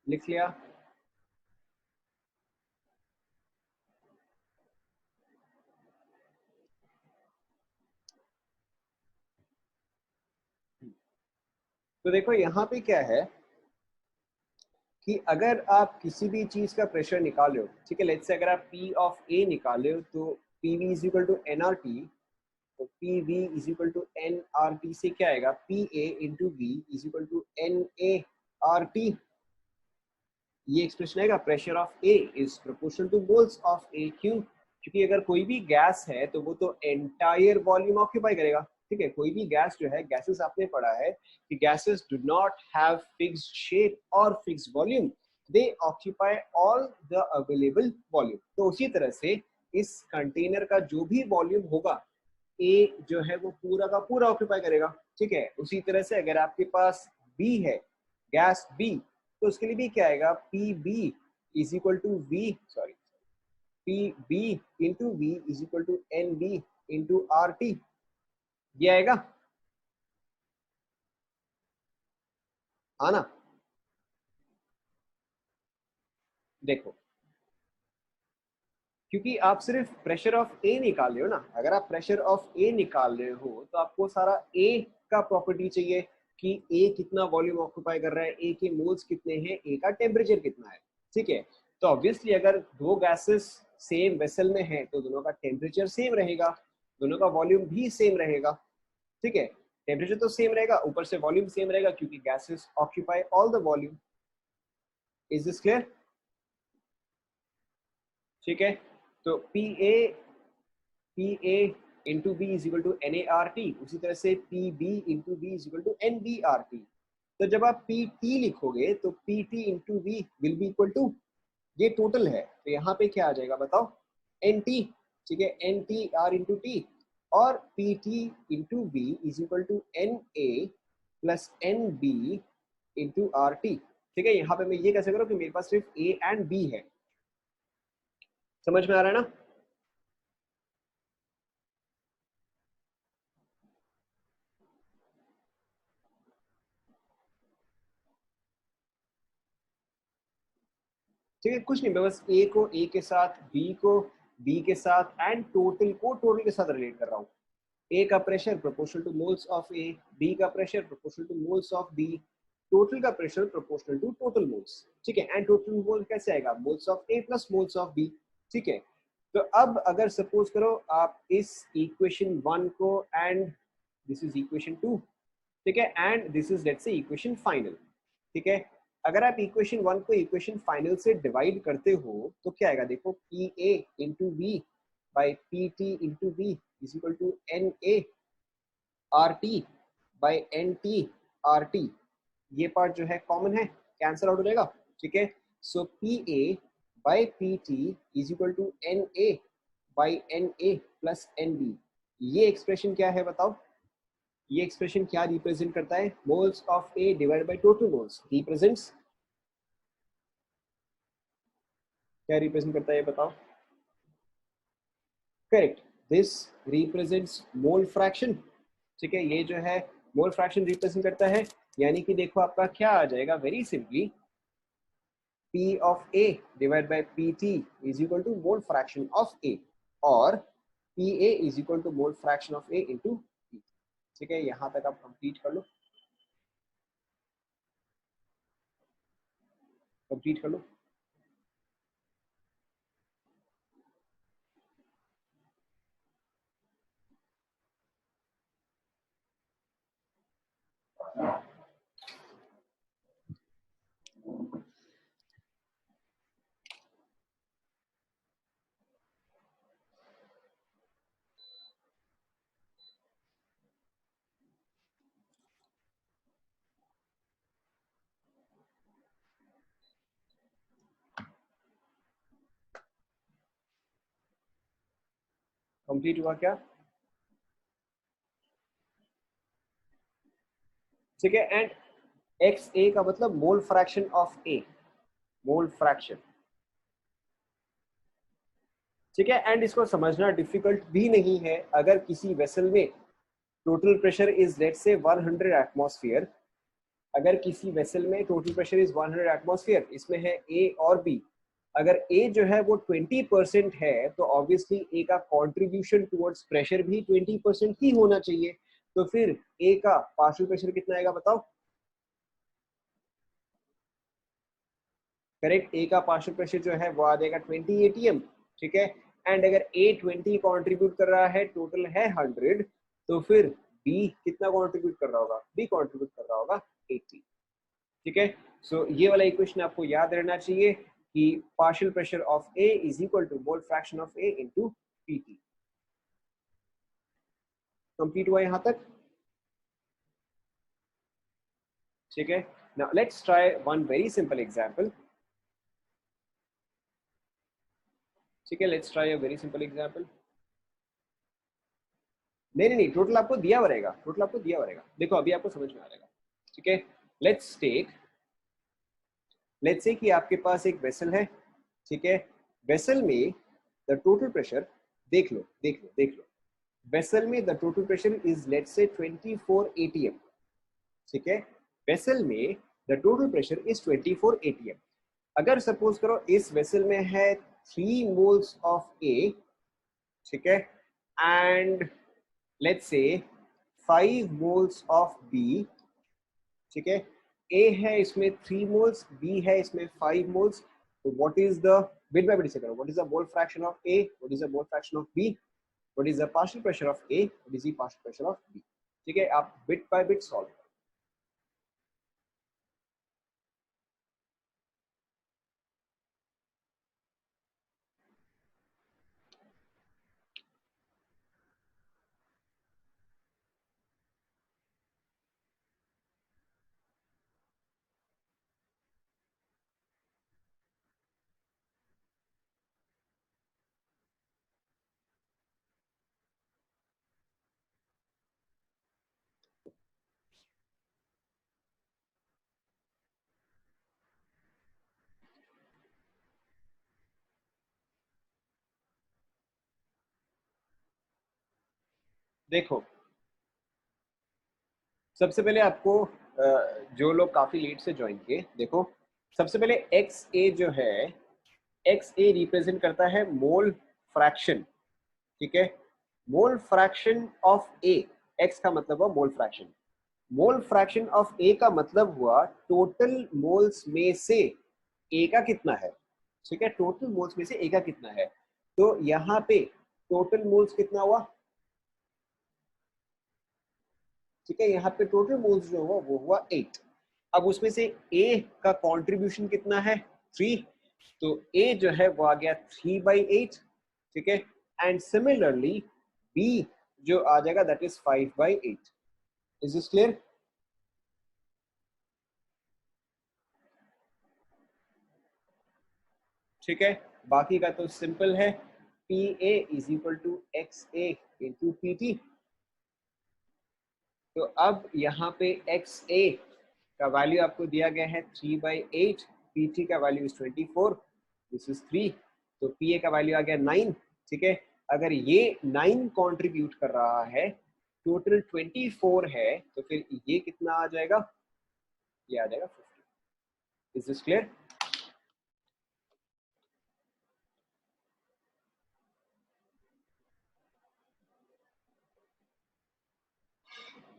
लिख लिया? तो देखो यहाँ पे क्या है कि अगर आप किसी भी चीज का प्रेशर निकाले हो, ठीक है, लेट्स से अगर आप P ऑफ A निकाले हो तो PV is equal to NRT, तो PV is equal to NRT से क्या आएगा, PA into V is equal to NART। ये एक्सप्रेशन आएगा, pressure of A is proportional to moles of A. क्यों? क्योंकि अगर कोई भी गैस है तो वो तो एंटायर वॉल्यूम ऑक्यूपाई करेगा। ठीक है, कोई भी गैस जो है, गैसेस आपने पढ़ा है कि gases do not have fixed shape और fixed volume, they occupy all the available volume. तो उसी तरह से इस कंटेनर का जो भी वॉल्यूम होगा, ए जो है वो पूरा का पूरा ऑक्यूपाई करेगा। ठीक है, उसी तरह से अगर आपके पास बी है, गैस बी, तो उसके लिए भी क्या आएगा, P B is equal to V, sorry, P B into V is equal to N B into R T. ये आएगा, आना? देखो, क्योंकि आप सिर्फ प्रेशर ऑफ ए निकाल रहे हो ना, अगर आप प्रेशर ऑफ ए निकाल रहे हो तो आपको सारा ए का प्रॉपर्टी चाहिए कि ए कितना वॉल्यूम ऑक्यूपाई कर रहा है, ए के मोल्स कितने हैं, ए का टेम्परेचर कितना है। ठीक है, तो ऑब्वियसली अगर दो गैसेस सेम वेसल में है तो दोनों का टेम्परेचर सेम रहेगा, दोनों का वॉल्यूम भी सेम रहेगा। ठीक है, टेम्परेचर तो सेम रहेगा, ऊपर से वॉल्यूम सेम रहेगा क्योंकि gases occupy all the volume. Is this clear? ठीक है, तो P A into B is equal to N A R T, उसी तरह से P B into B is equal to N B R T. तो जब आप पी टी लिखोगे तो P T into V will be equal to, ये टोटल है तो यहाँ पे क्या आ जाएगा बताओ, एन टी। ठीक है, N T R into T, और P T into V is equal to N A plus N B into R T. ठीक है, यहाँ पे मैं ये कैसे करूँ कि मेरे पास सिर्फ ए एंड बी है। समझ में आ रहा है ना? ठीक है, कुछ नहीं, मैं बस ए को ए के साथ, बी को बी के साथ एंड टोटल को टोटल के साथ रिलेट कर रहा हूँ। ए का pressure proportional to moles of A, B का pressure proportional to moles of B, total का pressure proportional to total moles. ठीक है, एंड टोटल मोल कैसे आएगा, moles of A plus moles of B. ठीक है, तो अब अगर सपोज करो आप इस इक्वेशन 1 को एंड दिस इज इक्वेशन 2, ठीक है, एंड दिस इज लेट्स से इक्वेशन फाइनल। ठीक है, अगर आप इक्वेशन 1 को इक्वेशन फाइनल से डिवाइड करते हो तो क्या आएगा, देखो, P A into V by P T into V is equal to N A R T by N T R T. ये पार्ट जो है कॉमन है, कैंसिल आउट हो जाएगा। ठीक है, so P A by P T is equal to N A by N A plus N B. ये एक्सप्रेशन क्या है बताओ, ये एक्सप्रेशन क्या रिप्रेजेंट करता है, moles of A divide by total moles, represents, क्या रिप्रेजेंट करता है ये बताओ? Correct, this represents mole fraction. ठीक है, ये जो है मोल फ्रैक्शन रिप्रेजेंट करता है, यानी कि देखो आपका क्या आ जाएगा, very simply P of A divide by PT is equal to mole fraction of A, और P A is equal to mole fraction of A into P. ठीक है, यहां तक आप कंप्लीट कर लो, कंप्लीट कर लो। कंप्लीट हुआ क्या? ठीक है, एंड एक्स ए का मतलब मोल fraction of A, mole fraction. ठीक है, एंड इसको समझना डिफिकल्ट भी नहीं है। अगर किसी वेसल में टोटल प्रेशर इज लेट्स से 100 एटमॉस्फेयर, अगर किसी वेसल में टोटल प्रेशर इज 100 एटमॉस्फेयर, इसमें है ए और बी, अगर ए जो है वो 20% है तो ऑब्वियसली ए का कंट्रीब्यूशन टुवर्ड्स प्रेशर भी 20% ही होना चाहिए। तो फिर ए का पार्शियल प्रेशर कितना आएगा बताओ? करेक्ट, ए का पार्शियल प्रेशर जो है वो आ जाएगा 20 एटीएम। ठीक है, एंड अगर ए 20 कंट्रीब्यूट कर रहा है, टोटल है 100, तो फिर बी कितना कंट्रीब्यूट कर रहा होगा? बी कंट्रीब्यूट कर रहा होगा 80। ठीक है, सो ये वाला इक्वेशन आपको याद रहना चाहिए कि partial pressure of A is equal to mole fraction of A into PT. Complete हुआ यहां तक? ठीक है, now let's try one very simple example. ठीक है, let's try a very simple example. नहीं नहीं नहीं, टोटल आपको दिया हुआ रहेगा, टोटल आपको दिया हुआ रहेगा, देखो अभी आपको समझ में आ जाएगा। ठीक है, लेट्स टेक, लेट्स से कि आपके पास एक वेसल है। ठीक है, वेसल में द टोटल प्रेशर, देख लो देख लो देख लो, वेसल में the total pressure is let's से 24 एटीएम। ठीक है, वेसल में the total pressure is 24 ATM. अगर सपोज करो इस वेसल में है 3 मोल्स ऑफ ए, ठीक है, एंड लेट्स से 5 मोल्स ऑफ बी। ठीक है, ए है इसमें 3 मोल्स, बी है इसमें 5 मोल्स, तो what is the, bit by bit से करो, what is the mole fraction of A, what is the mole fraction of B, what is the partial pressure of A, what is the partial pressure of B. ठीक है, आप बिट बाय बिट सॉल्व करो। देखो, सबसे पहले आपको जो लोग काफी लेट से ज्वाइन किए, देखो सबसे पहले एक्स ए जो है, एक्स ए रिप्रेजेंट करता है मोल फ्रैक्शन। ठीक है, mole fraction of A, X का मतलब हुआ mole fraction, mole fraction of A का मतलब हुआ टोटल मोल्स में से ए का कितना है। ठीक है, टोटल मोल्स में से ए का कितना है, तो यहाँ पे टोटल मोल्स कितना हुआ? ठीक है, यहाँ पे टोटल मोल्स जो हुआ वो हुआ 8। अब उसमें से ए का कंट्रीब्यूशन कितना है? 3, तो ए जो है वो आ गया 3/8। ठीक है, एंड सिमिलरली बी जो आ जाएगा that is 5/8। Is this clear? ठीक है, बाकी का तो सिंपल है, P A is equal to X A into P T. तो अब यहाँ पे एक्स ए का वैल्यू आपको दिया गया है 3/8, पी टी का वैल्यू इज 24, दिस इज 3, तो पी ए का वैल्यू आ गया 9। ठीक है, अगर ये 9 कंट्रीब्यूट कर रहा है, टोटल 24 है, तो फिर ये कितना आ जाएगा? ये आ जाएगा 50। Is this clear?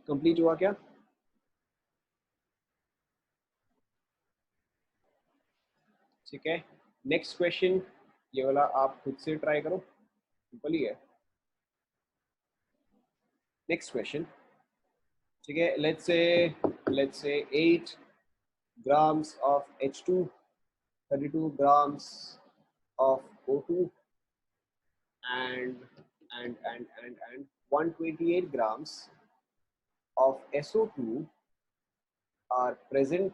कंप्लीट हुआ क्या? ठीक है, नेक्स्ट क्वेश्चन, ये वाला आप खुद से ट्राई करो, सिंपल ही है। नेक्स्ट क्वेश्चन, ठीक है, लेट्स से 8 grams of H2, 32 grams of O2, and 128 grams of SO2 are present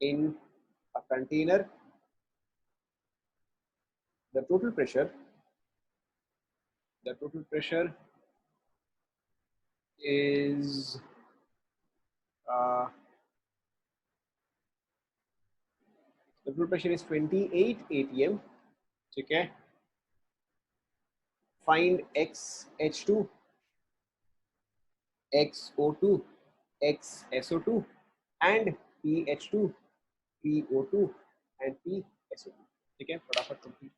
in a container. The total pressure is uh, 28 atm. ठीक है, find XH2, XO2, XSO2 and PH2, PO2 and PSO2। ठीक है, फटाफट कंप्लीट।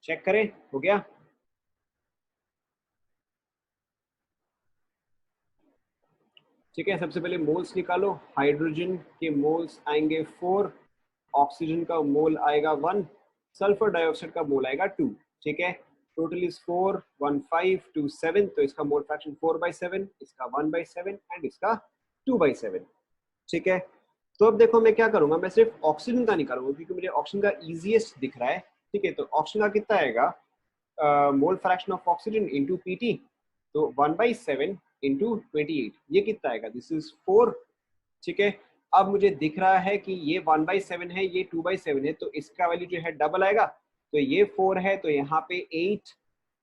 चेक करें, हो गया? ठीक है, सबसे पहले मोल्स निकालो। हाइड्रोजन के मोल्स आएंगे 4, ऑक्सीजन का मोल आएगा 1, सल्फर डाइऑक्साइड का मोल आएगा 2। ठीक है, टोटल इज 4 1 5 2 7, तो इसका मोल फ्रैक्शन 4/7, इसका 1/7 एंड इसका 2/7। ठीक है, तो अब देखो मैं क्या करूंगा, मैं सिर्फ ऑक्सीजन का निकालूंगा क्योंकि मुझे ऑक्सीजन का इजीएस्ट दिख रहा है। ठीक है, तो ऑक्सीजन का कितना आएगा, मोल fraction of oxygen into PT, तो 1/7 इंटू 28, ये कितना आएगा, दिस इज 4। ठीक है, अब मुझे दिख रहा है कि ये 1/7 है, ये 2/7 है, तो इसका वैल्यू जो है डबल आएगा, तो ये 4 है तो यहाँ पे 8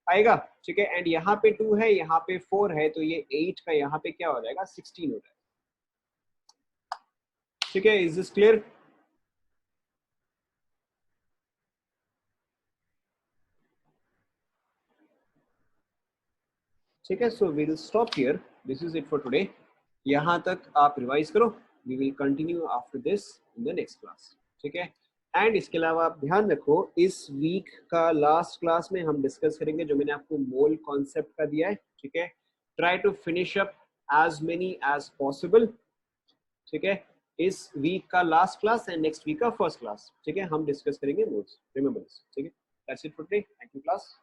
आएगा। ठीक है, एंड यहाँ पे 2 है, यहाँ पे 4 है, तो ये 8 का यहाँ पे क्या हो जाएगा, 16 हो जाएगा। ठीक है, इज दिस क्लियर? ठीक है, so we will stop here, this is it for today. यहाँ तक आप रिवाइज करो, we will continue after this in the next class. ठीक है, एंड इसके अलावा आप ध्यान रखो, इस वीक का लास्ट क्लास में हम डिस्कस करेंगे जो मैंने आपको मोल कॉन्सेप्ट का दिया है। ठीक है, try to finish up as many as possible, ठीक है, इस वीक का last class and next week का फर्स्ट क्लास, ठीक है, हम डिस्कस करेंगे नोट्स, रिमेंबर दिस, ठीक है, that's it for today, thank you class.